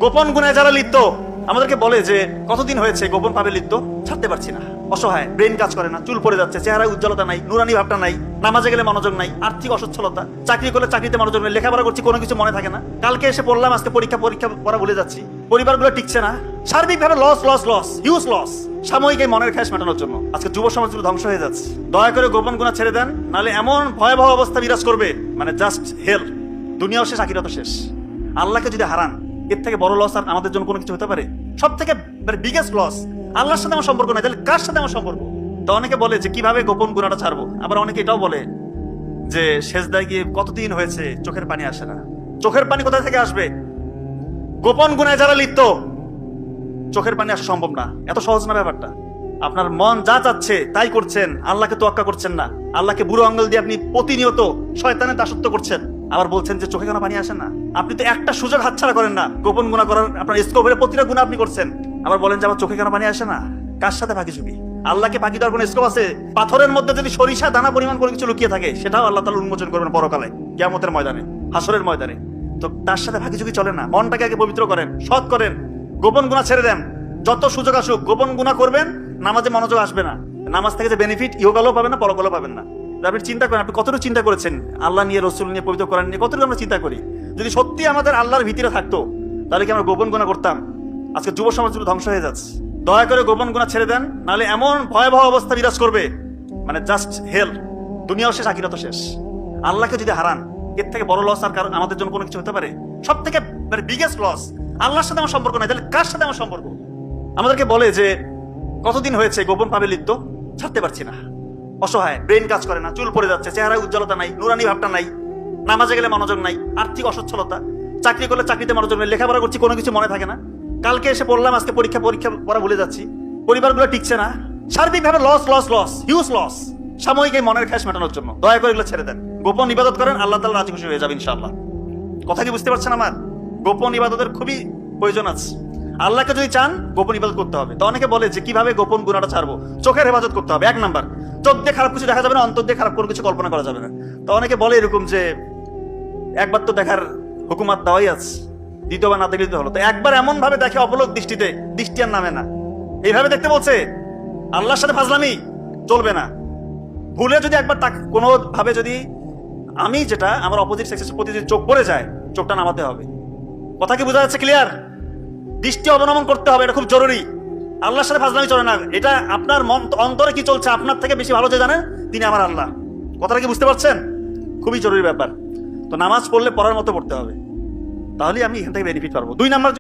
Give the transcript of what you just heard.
গোপন গুনায় যারা লিপ্ত আমাদেরকে বলে যে কতদিন হয়েছে গোপন ভাবে লিপ্ত, ছাড়তে পারছি না, অসহায়, ব্রেন কাজ করে না, চুল পড়ে যাচ্ছে, চেহারায় উজ্জ্বলতা নাই, নুরানি ভাবটা নাই, নামাজে গেলে মনোযোগ নাই, আর্থিক অসচ্ছলতা, চাকরি করলে চাকরিতে মনোযোগ নেই, লেখাপড়া করছি কোনো কিছু মনে থাকে না, কালকে এসে পড়লাম আজকে পরীক্ষা পড়া ভুলে যাচ্ছি, পরিবারগুলো টিকছে না, সার্বিকভাবে লস, হিউজ লস, সাময়িক এই মনের খ্যাস মেটানোর জন্য আজকে যুব সমাজগুলো ধ্বংস হয়ে যাচ্ছে। দয়া করে গোপন গুনাহ ছেড়ে দেন, নাহলে এমন ভয়াবহ অবস্থা বিরাজ করবে, মানে জাস্ট হেল, দুনিয়াও শেষ আখিরাতও শেষ। আল্লাহকে যদি হারান, এর থেকে বড় লস আর আমাদের জন্য কোনো কিছু হতে পারে? সব থেকে বিগেস্ট লস। আল্লাহর সাথে আমার সম্পর্ক নাই, তাহলে কার সাথে আমার সম্পর্ক? তো অনেকে বলে যে কিভাবে গোপন গুনাহটা ছাড়বো, আবার অনেকে এটাও বলে যে সেজদায় গিয়ে কতদিন হয়েছে চোখের পানি আসে না। চোখের পানি কোথা থেকে আসবে? গোপন গুনায় যারা লিপ্ত চোখের পানি আসা সম্ভব না, এত সহজ না ব্যাপারটা। আপনার মন যা চাচ্ছে তাই করছেন, আল্লাহকে তোয়াক্কা করছেন না, আল্লাহকে বুড়ো আঙ্গুল দিয়ে আপনি প্রতিনিয়ত শয়তানের দাসত্ব করছেন, আবার বলছেন যে চোখে কেন পানি আসে না। আপনি তো একটা সুযোগ হাতছাড়া করেন না, গোপন গুনাহ করার আপনার স্কোপের প্রতিটা গুনাহ আপনি করছেন, আবার বলেন যে আমার চোখে কেন পানি আসে না। কার সাথে ফাঁকি ঝুঁকি? আল্লাহকে ফাঁকি দেওয়ার কোনো স্কোপ আছে? পাথরের মধ্যে যদি সরিষা দানা পরিমাণ করে কিছু লুকিয়ে থাকে, সেটাও আল্লাহ তাআলা উন্মোচন করবেন পরকালে, কিয়ামতের ময়দানে, হাসরের ময়দানে। তো তার সাথে ফাঁকি ঝুঁকি চলে না। মনটাকে আগে পবিত্র করেন, সৎ করেন, গোপন গুনাহ ছেড়ে দেন। যত সুযোগ আসুক গোপন গুনাহ করবেন, নামাজে মনোযোগ আসবে না, নামাজ থেকে যে বেনিফিট ইহকালেও পাবেন না, পরকালেও পাবেন না। আপনি চিন্তা করেন, আপনি কতটুকু চিন্তা করেছেন আল্লাহ নিয়ে, রসুল নিয়ে, পবিত্র কোরআন নিয়ে কতটুকু আমরা চিন্তা করি? যদি সত্যি আমাদের আল্লাহর ভিতরে থাকতো, তাহলে কি আমরা গোপন গুনাহ করতাম? আজকে যুব সমাজগুলো ধ্বংস হয়ে যাচ্ছে। দয়া করে গোপন গুনাহ ছেড়ে দেন, নাহলে এমন ভয়াবহ অবস্থা বিরাজ করবে, মানে জাস্ট হেল, দুনিয়াও শেষ আখিরাতও শেষ। আল্লাহকে যদি হারান, এর থেকে বড় লস আর আমাদের জন্য কোনো কিছু হতে পারে? সব থেকে বিগেস্ট লস। আল্লাহর সাথে আমার সম্পর্ক নাই, তাহলে কার সাথে আমার সম্পর্ক? আমাদেরকে বলে যে কতদিন হয়েছে গোপন ভাবে লিপ্ত, ছাড়তে পারছি না, অসহায়, ব্রেন কাজ করে না, চুল পড়ে যাচ্ছে, চেহারায় উজ্জ্বলতা নাই, নুরানি ভাবটা নাই, নামাজে গেলে মনোযোগ নাই, আর্থিক অসচ্ছলতা, চাকরি করলে চাকরিতে মনোযোগ নেই, লেখাপড়া করছি কোনো কিছু মনে থাকে না, কালকে এসে পড়লাম আজকে পরীক্ষা পড়া ভুলে যাচ্ছি, পরিবারগুলো টিকছে না, সার্বিকভাবে লস, হিউজ লস, সাময়িক এই মনের খ্যাস মেটানোর জন্য। দয়া করে এগুলো ছেড়ে দেন, গোপন ইবাদত করেন, আল্লাহ তাআলা রাজি খুশি হয়ে যাবে ইনশাআল্লাহ। কথা কি বুঝতে পারছেন আমার? গোপন ইবাদতের খুবই প্রয়োজন আছে। আল্লাহকে যদি চান, গোপন ইবাদত করতে হবে। তো অনেকে বলে যে কিভাবে গোপন গুনাহটা ছাড়বো? চোখের হেফাজত করতে হবে। 1 নাম্বার, চোখ দিয়ে খারাপ কিছু দেখা যাবে না, অন্তর দিয়ে খারাপ কোনো কিছু কল্পনা করা যাবে না। তো অনেকে বলে এরকম যে একবার তো দেখার হুকুমাত দেওয়াই আছে, দ্বিতীয়বার না দেখলে হলো। তো একবার এমন ভাবে দেখে অপলক দৃষ্টিতে, দৃষ্টি আর নামে না, এইভাবে দেখতে বলছে। আল্লাহর সাথে ফাজলামি চলবে না। ভুলে যদি একবার কোনো ভাবে যদি আমি যেটা আমার অপোজিট সেক্সের প্রতি যদি চোখ পড়ে যায়, চোখটা নামাতে হবে। কথা কি বোঝা যাচ্ছে? ক্লিয়ার? দৃষ্টি অবনমন করতে হবে, এটা খুব জরুরি। আল্লাহর সাথে ফাজলামি চলে না। এটা আপনার মন অন্তরে কি চলছে আপনার থেকে বেশি ভালো যে জানেন, তিনি আমার আল্লাহ। কথাটা কি বুঝতে পারছেন? খুবই জরুরি ব্যাপার। তো নামাজ পড়লে পড়ার মতো পড়তে হবে, তাহলে আমি এখান থেকে বেনিফিট পাবো। 2 নাম্বার,